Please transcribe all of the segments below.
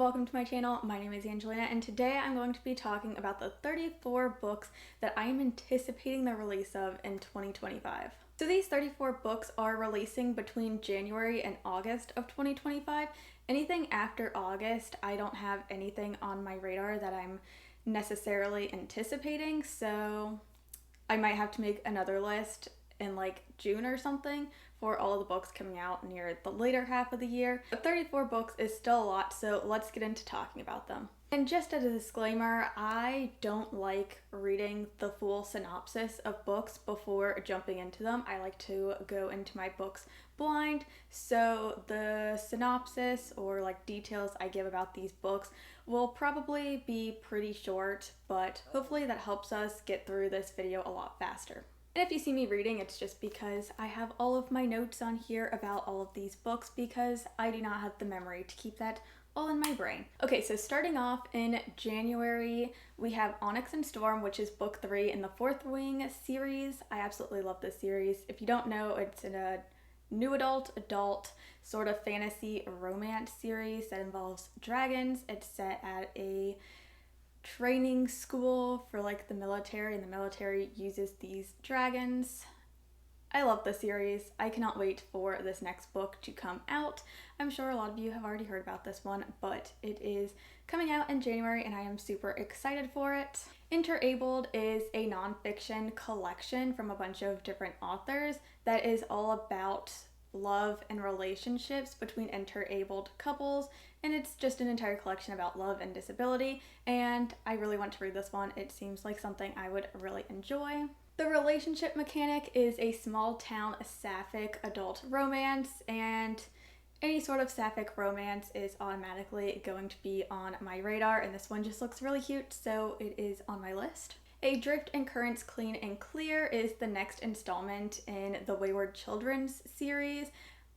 welcome to my channel. My name is Angelina and today I'm going to be talking about the 34 books that I am anticipating the release of in 2025. So these 34 books are releasing between January and August of 2025. Anything after August, I don't have anything on my radar that I'm necessarily anticipating, so I might have to make another list in like June or something for all of the books coming out near the later half of the year. But 34 books is still a lot, so let's get into talking about them. And just as a disclaimer, I don't like reading the full synopsis of books before jumping into them. I like to go into my books blind, so the synopsis or like details I give about these books will probably be pretty short, but hopefully that helps us get through this video a lot faster. And if you see me reading, it's just because I have all of my notes on here about all of these books because I do not have the memory to keep that all in my brain. Okay, so starting off in January, we have Onyx and Storm, which is book 3 in the Fourth Wing series. I absolutely love this series. If you don't know, it's in a new adult sort of fantasy romance series that involves dragons. It's set at a training school for like the military, and the military uses these dragons. I love the series. I cannot wait for this next book to come out. I'm sure a lot of you have already heard about this one, but it is coming out in January and I am super excited for it. Interabled is a nonfiction collection from a bunch of different authors that is all about love and relationships between interabled couples, and it's just an entire collection about love and disability, and I really want to read this one. It seems like something I would really enjoy. The relationship mechanic is a small town sapphic adult romance, and any sort of sapphic romance is automatically going to be on my radar, and this one just looks really cute, so it is on my list. A Drift and Currents Clean and Clear is the next installment in the Wayward Children's series.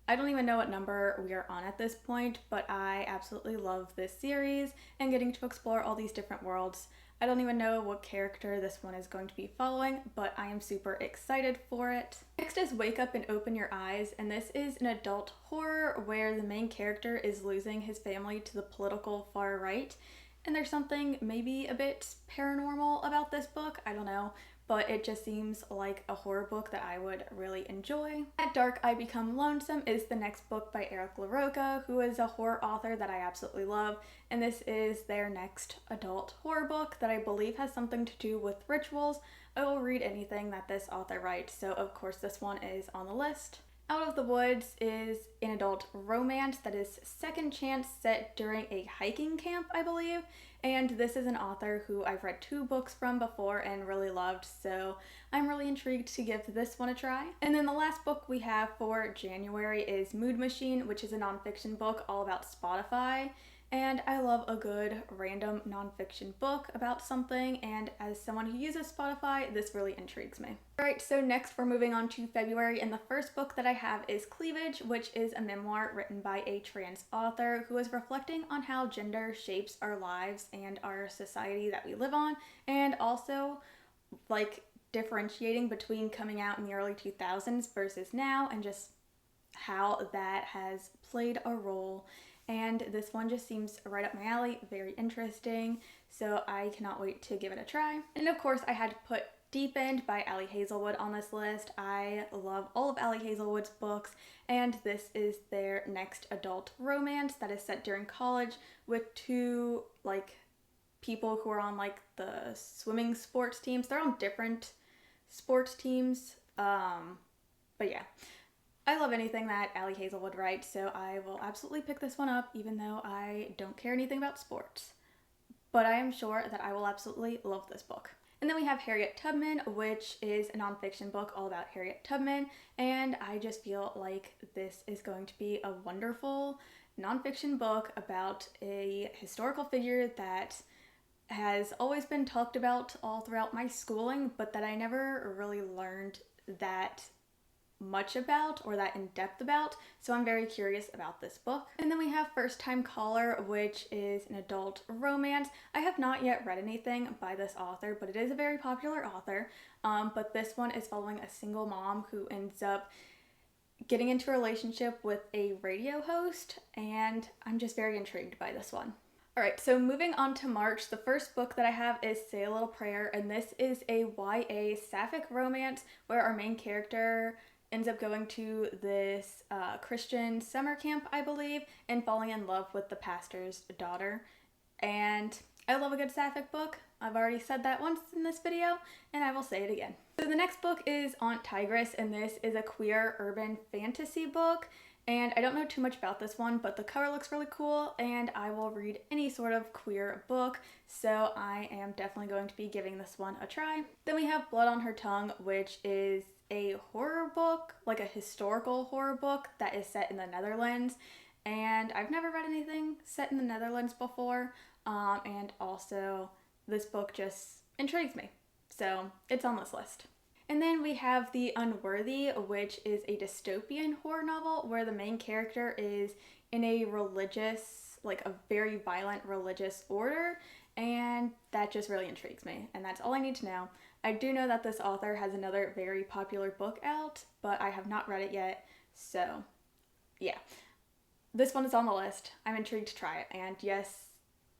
I don't even know what number we are on at this point, but I absolutely love this series and getting to explore all these different worlds. I don't even know what character this one is going to be following, but I am super excited for it. Next is Wake Up and Open Your Eyes, and this is an adult horror where the main character is losing his family to the political far right. And there's something maybe a bit paranormal about this book, I don't know, but it just seems like a horror book that I would really enjoy. At Dark I Become Lonesome is the next book by LaRocca, who is a horror author that I absolutely love, and this is their next adult horror book that I believe has something to do with rituals. I will read anything that this author writes, so of course this one is on the list. Out of the Woods is an adult romance that is second chance set during a hiking camp, I believe, and this is an author who I've read 2 books from before and really loved, so I'm really intrigued to give this one a try. And then the last book we have for January is Mood Machine, which is a nonfiction book all about Spotify. And I love a good random nonfiction book about something, and as someone who uses Spotify, this really intrigues me. Alright, so next we're moving on to February, and the first book that I have is Cleavage, which is a memoir written by a trans author who is reflecting on how gender shapes our lives and our society that we live on, and also like differentiating between coming out in the early 2000s versus now, and just how that has played a role. And this one just seems right up my alley, very interesting, so I cannot wait to give it a try. And of course I had to put Deep End by Ali Hazelwood on this list. I love all of Ali Hazelwood's books, and this is their next adult romance that is set during college with 2 like people who are on like the swimming sports teams. They're on different sports teams, but yeah. I love anything that Ali Hazelwood writes, so I will absolutely pick this one up even though I don't care anything about sports. But I am sure that I will absolutely love this book. And then we have Harriet Tubman, which is a nonfiction book all about Harriet Tubman, and I just feel like this is going to be a wonderful nonfiction book about a historical figure that has always been talked about all throughout my schooling, but that I never really learned that much about or that in depth about, so I'm very curious about this book. And then we have First Time Caller, which is an adult romance. I have not yet read anything by this author, but it is a very popular author, but this one is following a single mom who ends up getting into a relationship with a radio host, and I'm just very intrigued by this one. Alright, so moving on to March, the first book that I have is Say a Little Prayer, and this is a YA sapphic romance where our main character ends up going to this Christian summer camp, I believe, and falling in love with the pastor's daughter. And I love a good sapphic book. I've already said that once in this video, and I will say it again. So the next book is Aunt Tigress, and this is a queer urban fantasy book. And I don't know too much about this one, but the cover looks really cool, and I will read any sort of queer book, so I am definitely going to be giving this one a try. Then we have Blood on Her Tongue, which is a horror book, like a historical horror book that is set in the Netherlands, and I've never read anything set in the Netherlands before, and also this book just intrigues me, so it's on this list. And then we have The Unworthy, which is a dystopian horror novel where the main character is in a religious, like a very violent religious order, and that just really intrigues me, and that's all I need to know. I do know that this author has another very popular book out, but I have not read it yet, so yeah. This one is on the list. I'm intrigued to try it, and yes,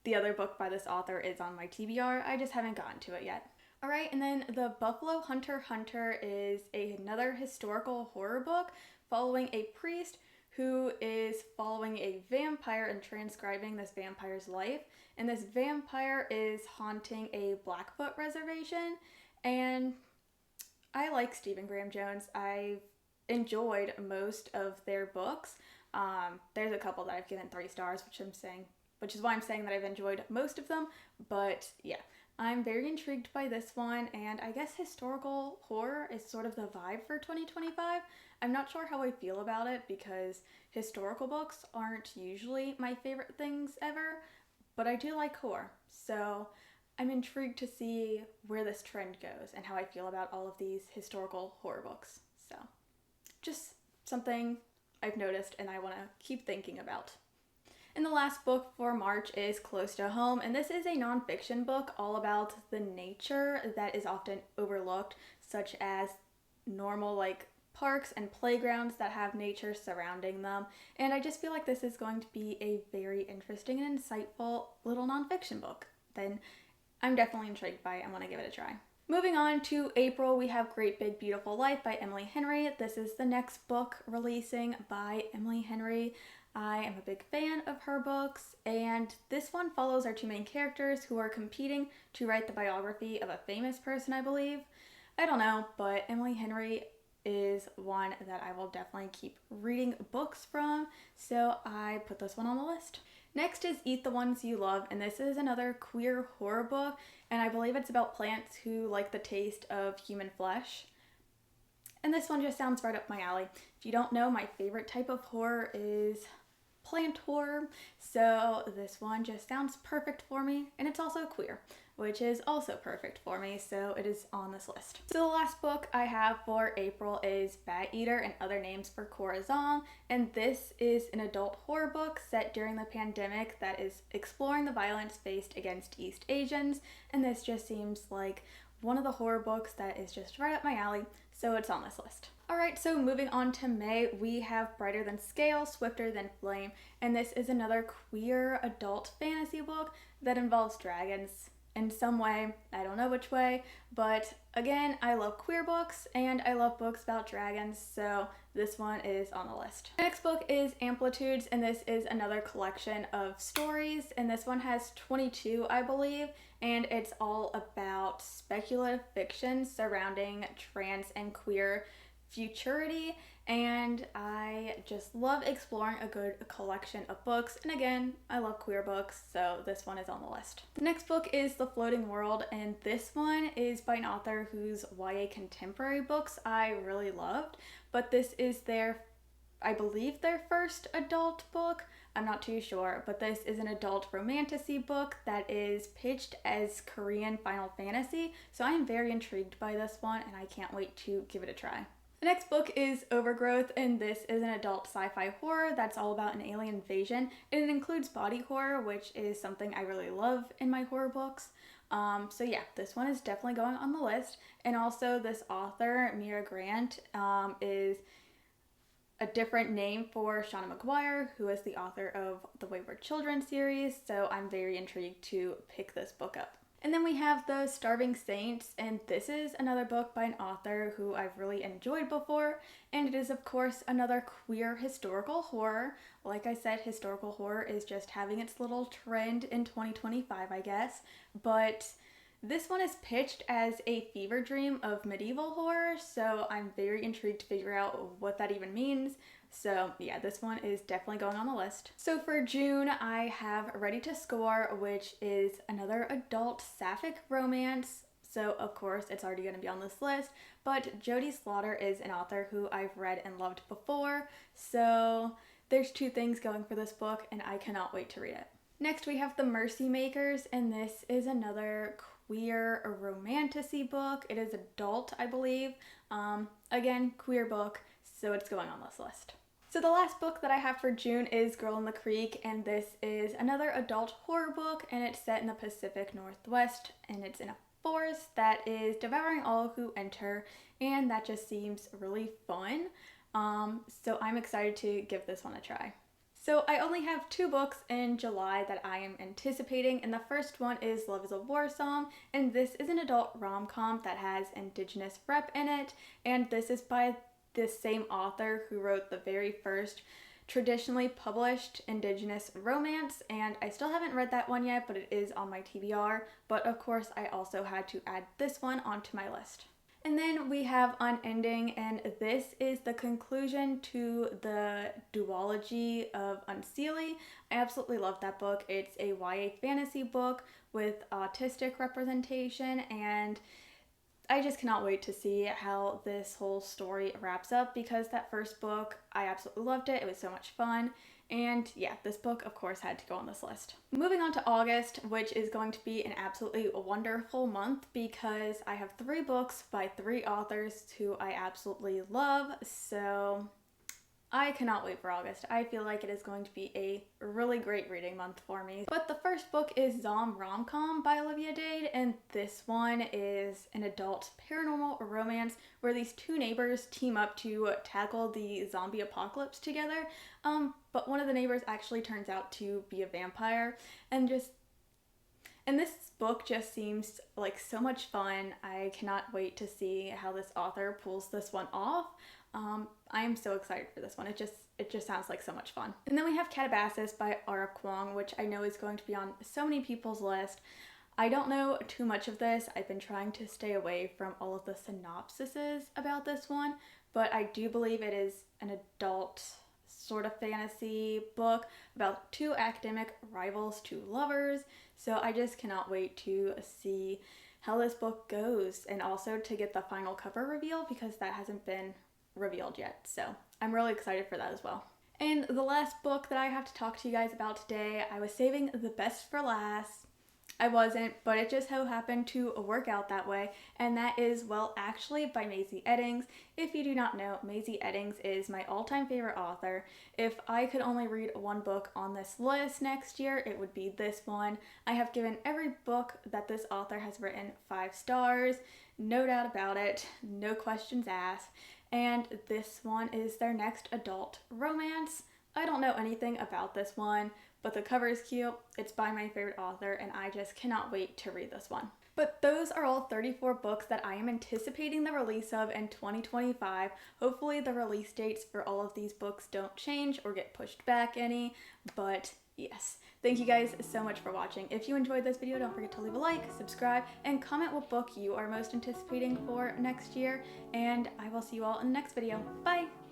the other book by this author is on my TBR, I just haven't gotten to it yet. Alright, and then The Buffalo Hunter is another historical horror book following a priest who is following a vampire and transcribing this vampire's life. And this vampire is haunting a Blackfoot reservation. And I like Stephen Graham Jones. I've enjoyed most of their books. There's a couple that I've given 3 stars, which is why I'm saying that I've enjoyed most of them. But yeah. I'm very intrigued by this one, and I guess historical horror is sort of the vibe for 2025. I'm not sure how I feel about it because historical books aren't usually my favorite things ever, but I do like horror, so I'm intrigued to see where this trend goes and how I feel about all of these historical horror books. So, just something I've noticed and I want to keep thinking about. And the last book for March is Close to Home, and this is a nonfiction book all about the nature that is often overlooked, such as normal like parks and playgrounds that have nature surrounding them. And I just feel like this is going to be a very interesting and insightful little nonfiction book. Then I'm definitely intrigued by it and want to give it a try. Moving on to April, we have Great Big Beautiful Life by Emily Henry. This is the next book releasing by Emily Henry. I am a big fan of her books, and this one follows our 2 main characters who are competing to write the biography of a famous person, I believe. I don't know, but Emily Henry is one that I will definitely keep reading books from, so I put this one on the list. Next is Eat the Ones You Love, and this is another queer horror book, and I believe it's about plants who like the taste of human flesh. And this one just sounds right up my alley. If you don't know, my favorite type of horror is plant horror, so this one just sounds perfect for me, and it's also queer, which is also perfect for me, so it is on this list. So the last book I have for April is Bat Eater and Other Names for Corazon, and this is an adult horror book set during the pandemic that is exploring the violence faced against East Asians, and this just seems like one of the horror books that is just right up my alley, so it's on this list. Alright, so moving on to May, we have Brighter Than Scale, Swifter Than Flame, and this is another queer adult fantasy book that involves dragons in some way. I don't know which way, but again, I love queer books and I love books about dragons, so this one is on the list. The next book is Amplitudes, and this is another collection of stories, and this one has 22, I believe, and it's all about speculative fiction surrounding trans and queer futurity, and I just love exploring a good collection of books, and again, I love queer books, so this one is on the list. The next book is The Floating World, and this one is by an author whose YA contemporary books I really loved, but this is I believe their first adult book. I'm not too sure, but this is an adult romantasy book that is pitched as Korean Final Fantasy, so I am very intrigued by this one, and I can't wait to give it a try. The next book is Overgrowth, and this is an adult sci-fi horror that's all about an alien invasion, and it includes body horror, which is something I really love in my horror books. So yeah, this one is definitely going on the list, and also this author, Mira Grant, is a different name for Shauna McGuire, who is the author of the Wayward Children series, so I'm very intrigued to pick this book up. And then we have The Starving Saints, and this is another book by an author who I've really enjoyed before, and it is of course another queer historical horror. Like I said, historical horror is just having its little trend in 2025, I guess, but this one is pitched as a fever dream of medieval horror, so I'm very intrigued to figure out what that even means. So yeah, this one is definitely going on the list. So for June, I have Ready to Score, which is another adult sapphic romance. So of course it's already going to be on this list, but Jodie Slaughter is an author who I've read and loved before. So there's two things going for this book and I cannot wait to read it. Next we have The Mercy Makers, and this is another queer romantasy book. It is adult, I believe. Again, queer book, so it's going on this list. So the last book that I have for June is Girl in the Creek, and this is another adult horror book, and it's set in the Pacific Northwest, and it's in a forest that is devouring all who enter, and that just seems really fun. So I'm excited to give this one a try. So I only have 2 books in July that I am anticipating, and the first one is Love is a War Song, and this is an adult rom-com that has Indigenous rep in it, and this is by the same author who wrote the very first traditionally published Indigenous romance, and I still haven't read that one yet, but it is on my TBR, but of course I also had to add this one onto my list. And then we have Unending, and this is the conclusion to the duology of Unseelie. I absolutely love that book. It's a YA fantasy book with autistic representation, and I just cannot wait to see how this whole story wraps up, because that first book, I absolutely loved it. It was so much fun. And yeah, this book, of course, had to go on this list. Moving on to August, which is going to be an absolutely wonderful month because I have 3 books by 3 authors who I absolutely love. So I cannot wait for August. I feel like it is going to be a really great reading month for me. But the first book is Zom Rom-Com by Olivia Dade, and this one is an adult paranormal romance where these 2 neighbors team up to tackle the zombie apocalypse together. But one of the neighbors actually turns out to be a vampire, and this book just seems like so much fun. I cannot wait to see how this author pulls this one off. I am so excited for this one. It just sounds like so much fun. And then we have Catabasis by Ara Kwong, which I know is going to be on so many people's list. I don't know too much of this. I've been trying to stay away from all of the synopsises about this one, but I do believe it is an adult sort of fantasy book about 2 academic rivals, 2 lovers. So I just cannot wait to see how this book goes, and also to get the final cover reveal because that hasn't been revealed yet. So I'm really excited for that as well. And the last book that I have to talk to you guys about today, I was saving the best for last. I wasn't, but it just so happened to work out that way, and that is Well Actually by Maisie Eddings. If you do not know, Maisie Eddings is my all-time favorite author. If I could only read one book on this list next year, it would be this one. I have given every book that this author has written 5 stars, no doubt about it, no questions asked, and this one is their next adult romance. I don't know anything about this one, but the cover is cute, it's by my favorite author, and I just cannot wait to read this one. But those are all 34 books that I am anticipating the release of in 2025. Hopefully the release dates for all of these books don't change or get pushed back any, but yes. Thank you guys so much for watching. If you enjoyed this video, don't forget to leave a like, subscribe, and comment what book you are most anticipating for next year, and I will see you all in the next video. Bye!